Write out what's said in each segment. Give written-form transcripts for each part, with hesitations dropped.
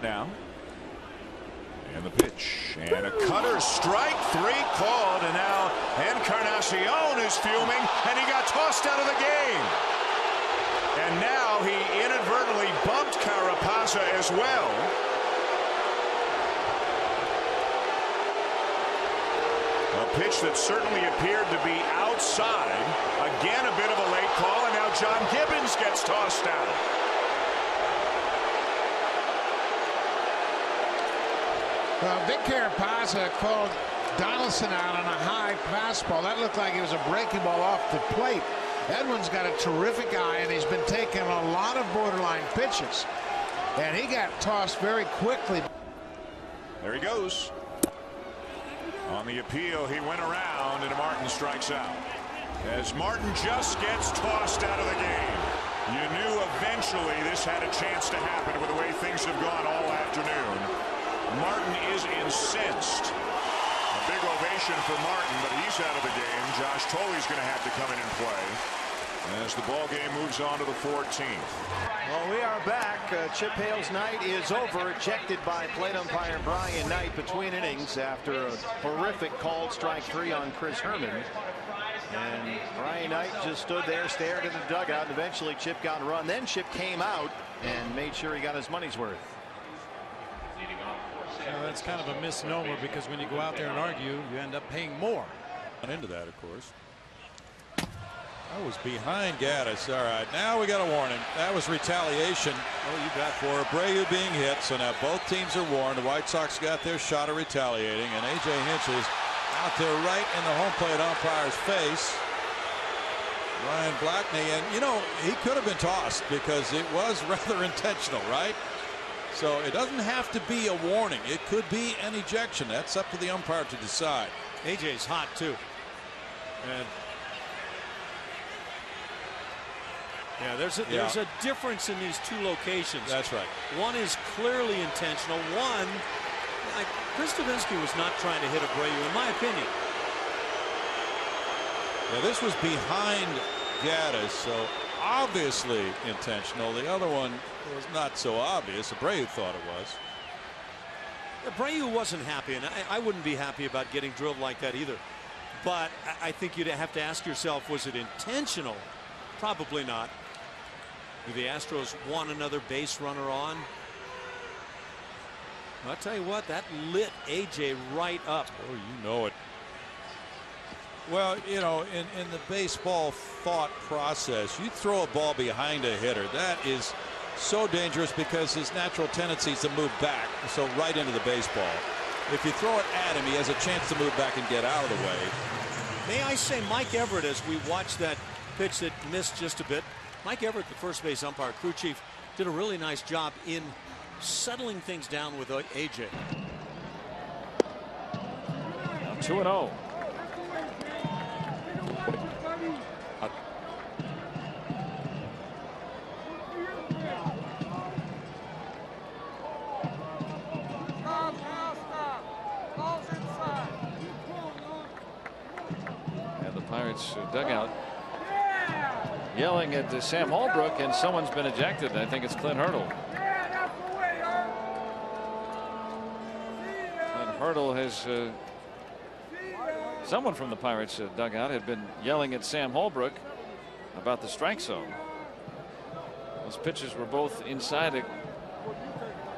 now. And the pitch. And a cutter, strike three called. And now Encarnacion is fuming. And he got tossed out of the game. And now he inadvertently bumped Carapasa as well. A pitch that certainly appeared to be outside. Again, a bit of a late call. And now John Gibbons gets tossed out. Well, Vic Carapasa called Donaldson out on a high fastball. That looked like it was a breaking ball off the plate. Edwin's got a terrific eye, and he's been taking a lot of borderline pitches. And he got tossed very quickly. There he goes. On the appeal, he went around, and Martin strikes out. As Martin just gets tossed out of the game. You knew eventually this had a chance to happen with the way things have gone all afternoon. Martin is incensed. A big ovation for Martin, but he's out of the game. Josh Tolley's going to have to come in and play as the ball game moves on to the 14th. Well, we are back. Chip Hale's night is over. Ejected by plate umpire Brian Knight between innings after a horrific called strike three on Chris Herman. And Brian Knight just stood there, stared at the dugout. And eventually Chip got a run. Then Chip came out and made sure he got his money's worth. Well, that's kind of a misnomer, because when you go out there and argue, you end up paying more. Into that, of course. I was behind Gaddis. All right, now we got a warning. That was retaliation. Oh, you bet. For Abreu being hit. So now both teams are warned. The White Sox got their shot of retaliating, and A.J. Hinch is out there right in the home plate umpire's face. Ryan Blackney, and you know, he could have been tossed because it was rather intentional, right? So it doesn't have to be a warning. It could be an ejection. That's up to the umpire to decide. AJ's hot too. And yeah, there's a difference in these two locations. That's right. One is clearly intentional. One, like, Chris Davinsky was not trying to hit Abreu, in my opinion. Yeah, this was behind Gaddis, so obviously intentional. The other one was not so obvious. Abreu thought it was. Abreu wasn't happy, and I wouldn't be happy about getting drilled like that either. But I think you'd have to ask yourself, was it intentional? Probably not. Do the Astros want another base runner on? I'll tell you what, that lit AJ right up. Oh, you know it. Well, you know, in the baseball thought process, you throw a ball behind a hitter. That is so dangerous because his natural tendency is to move back, so right into the baseball. If you throw it at him, he has a chance to move back and get out of the way. May I say, Mike Everett, as we watched that pitch that missed just a bit, Mike Everett, the first base umpire, crew chief, did a really nice job in settling things down with AJ. 2-0. Pirates dugout yelling at Sam Holbrook, and someone's been ejected. I think it's Clint Hurdle. Clint Hurdle has someone from the Pirates dugout had been yelling at Sam Holbrook about the strike zone. Those pitches were both inside it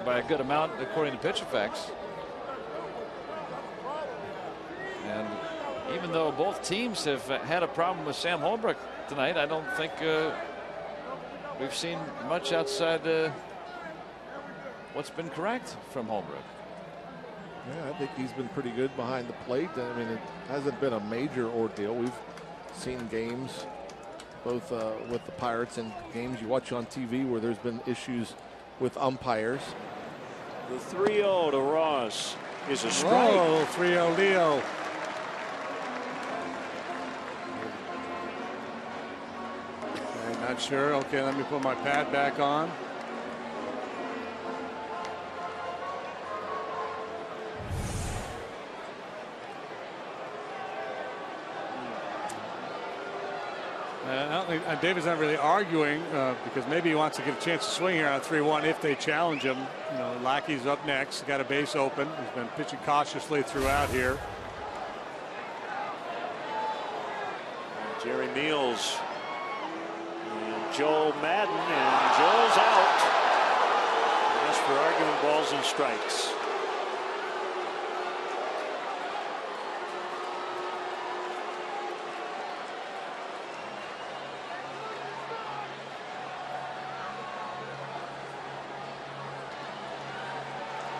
by a good amount according to pitch effects. And even though both teams have had a problem with Sam Holbrook tonight, I don't think we've seen much outside what's been correct from Holbrook. Yeah, I think he's been pretty good behind the plate. I mean, it hasn't been a major ordeal. We've seen games both with the Pirates and games you watch on TV where there's been issues with umpires. The 3-0 to Ross is a strike. Oh, 3-0 Leo. Okay, not sure. Okay, let me put my pad back on. I don't think David's not really arguing because maybe he wants to get a chance to swing here on 3-1 if they challenge him. You know, Lackey's up next. Got a base open. He's been pitching cautiously throughout here. Jerry Meals and Joe Madden, and Joe's out. That's for arguing balls and strikes.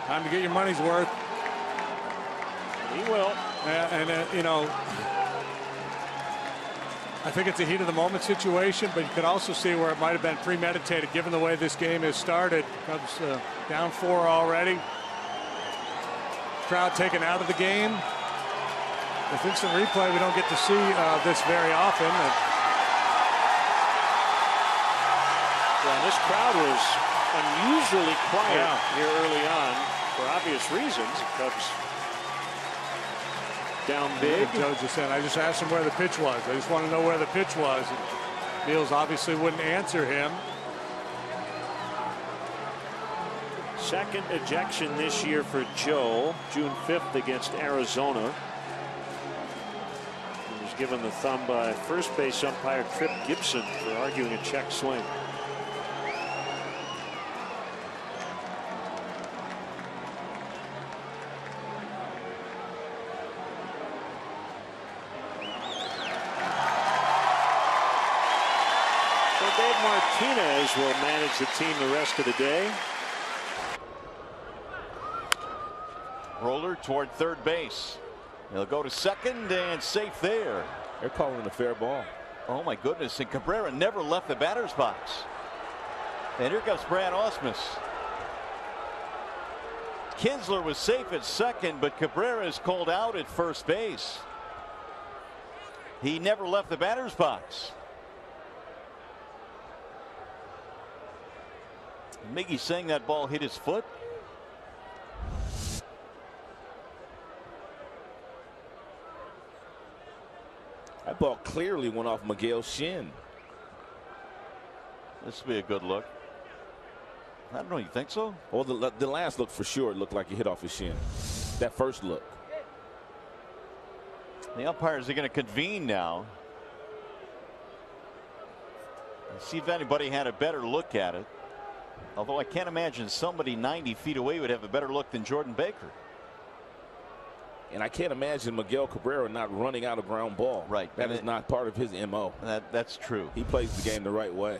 Time to get your money's worth. He will. You know, I think it's a heat of the moment situation, but you could also see where it might have been premeditated given the way this game has started. Cubs down 4 already. Crowd taken out of the game. I think some replay, we don't get to see this very often. Well, this crowd was unusually quiet here early on for obvious reasons. The Cubs down big. Joe just said, I just asked him where the pitch was. I just want to know where the pitch was. And Meals obviously wouldn't answer him. Second ejection this year for Joe, June 5th against Arizona. He was given the thumb by first base umpire Trip Gibson for arguing a check swing. Dave Martinez will manage the team the rest of the day. Roller toward third base. He'll go to second and safe there. They're calling it a fair ball. Oh my goodness, and Cabrera never left the batter's box. And here comes Brad Ausmus. Kinsler was safe at second, but Cabrera is called out at first base. He never left the batter's box. Miggy saying that ball hit his foot. That ball clearly went off Miguel's shin. This will be a good look. I don't know. You think so? Well, the last look for sure, it looked like he hit off his shin. That first look. The umpires are going to convene now. See if anybody had a better look at it. Although I can't imagine somebody 90 feet away would have a better look than Jordan Baker. And I can't imagine Miguel Cabrera not running out a ground ball. Right. That is not part of his MO. That's true. He plays the game the right way.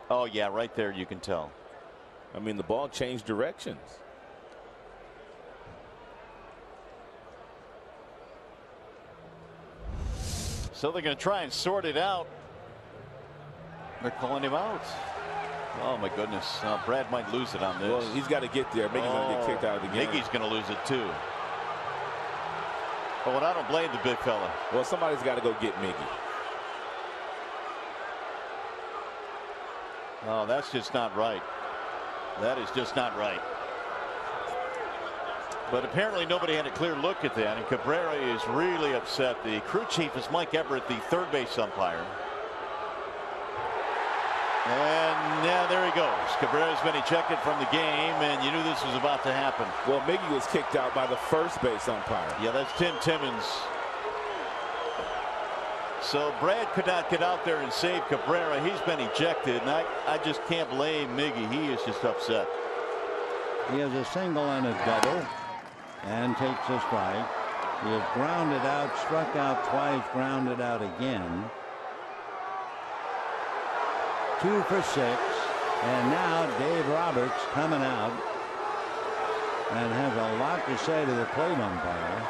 Oh, yeah, right there you can tell. I mean, the ball changed directions. So they're going to try and sort it out. They're calling him out. Oh, my goodness. Brad might lose it on this. Well, he's got to get there. Miggy's going to get kicked out of the game. Miggy's going to lose it, too. But I don't blame the big fella. Well, somebody's got to go get Miggy. Oh, that's just not right. That is just not right. But apparently nobody had a clear look at that, and Cabrera is really upset. The crew chief is Mike Everett, the third base umpire. And yeah, there he goes. Cabrera's been ejected from the game, and you knew this was about to happen. Well, Miggy was kicked out by the first base umpire. Yeah, that's Tim Timmons. So Brad could not get out there and save Cabrera. He's been ejected, and I just can't blame Miggy. He is just upset. He has a single and a double and takes a strike. He has grounded out, struck out twice, grounded out again. 2 for 6, and now Dave Roberts coming out and has a lot to say to the plate umpire.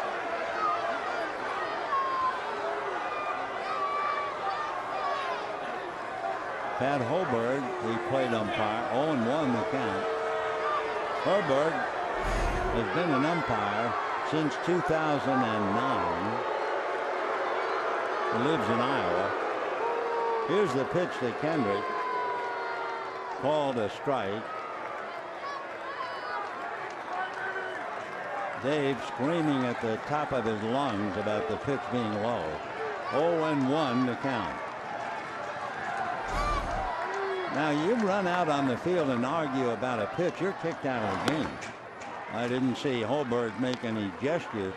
Pat Hoberg, the plate umpire, 0-1 the count. Hoberg has been an umpire since 2009. He lives in Iowa. Here's the pitch to Kendrick. Called a strike. Dave screaming at the top of his lungs about the pitch being low. 0-1 to count. Now you run out on the field and argue about a pitch, you're kicked out of the game. I didn't see Holberg make any gesture.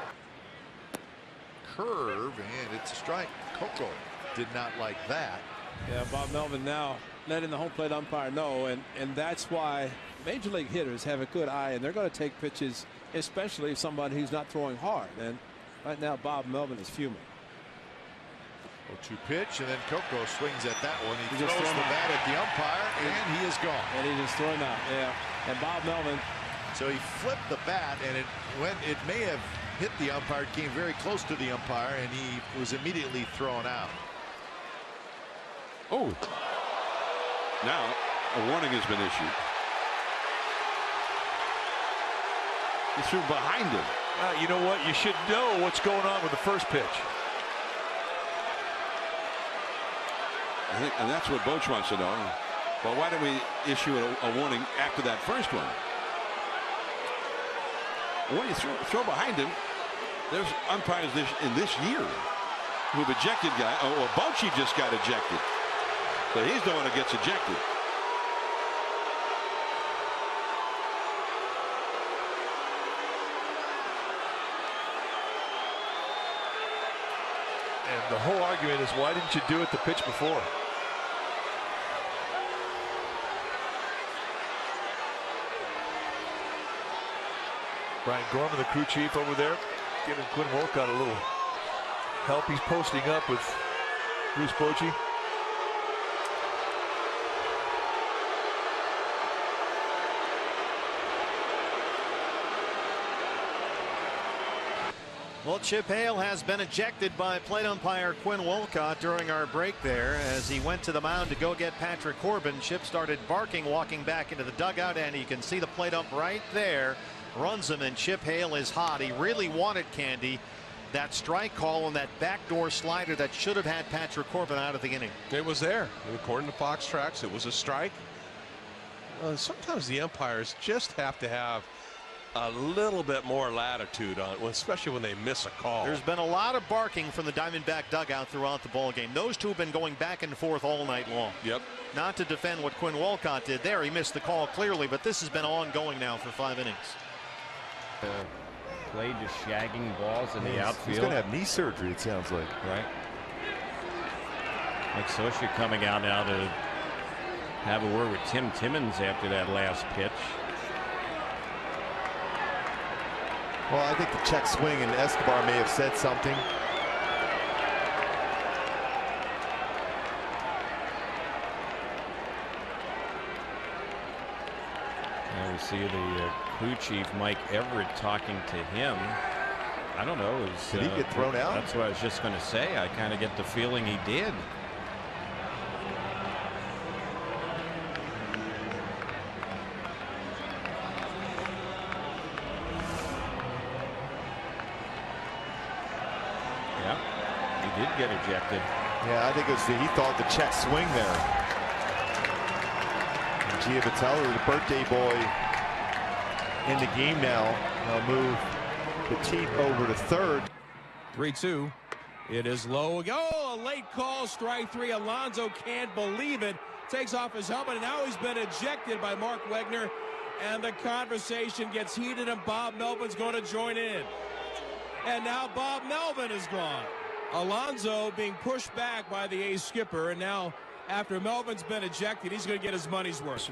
Curve, and it's a strike. Coco did not like that. Yeah, Bob Melvin now letting the home plate umpire know, and that's why major league hitters have a good eye, and they're going to take pitches, especially somebody who's not throwing hard. And right now Bob Melvin is fuming. 0-2 pitch, and then Coco swings at that one. He throws the bat at the umpire, and he is gone. And he just threw him out. Yeah, and Bob Melvin. So he flipped the bat, and it may have hit the umpire. It came very close to the umpire, and he was immediately thrown out. Oh, now a warning has been issued. He threw behind him. You know what? You should know what's going on with the first pitch. I think, and that's what Boch wants to know. Well, why don't we issue a warning after that first one? When you throw behind him, there's umpires in this year who've ejected guys. Oh, well, Bochy just got ejected. So he's the one who gets ejected. And the whole argument is, why didn't you do it the pitch before? Brian Gorman, the crew chief over there, giving Quinn Wolcott a little help. He's posting up with Bruce Bochy. Well, Chip Hale has been ejected by plate umpire Quinn Wolcott during our break there as he went to the mound to go get Patrick Corbin. Chip started barking, walking back into the dugout, and you can see the plate ump right there runs him, and Chip Hale is hot. He really wanted, Candy, that strike call and that backdoor slider that should have had Patrick Corbin out of the inning. It was there. According to Fox Tracks, it was a strike. Sometimes the umpires just have to have a little bit more latitude on it, especially when they miss a call. There's been a lot of barking from the Diamondback dugout throughout the ball game. Those two have been going back and forth all night long. Yep. Not to defend what Quinn Wolcott did there. He missed the call clearly, but this has been ongoing now for 5 innings. Play just shagging balls in the outfield. He's going to have knee surgery, it sounds like. Right. Like Socha coming out now to have a word with Tim Timmons after that last pitch. Well, I think the check swing and Escobar may have said something. Now we see the crew chief Mike Everett talking to him. I don't know. Did he get thrown out? That's what I was just going to say. I kind of get the feeling he did. Did get ejected. Yeah, I think it was he thought the check swing there. And Giavitelli, the birthday boy in the game now, will move Petit over to third. 3-2. It is low. Oh, a late call, strike 3. Alonso can't believe it. Takes off his helmet, and now he's been ejected by Mark Wegner. And the conversation gets heated, and Bob Melvin's going to join in. And now Bob Melvin is gone. Alonso being pushed back by the A's skipper, and now after Melvin's been ejected, he's going to get his money's worth.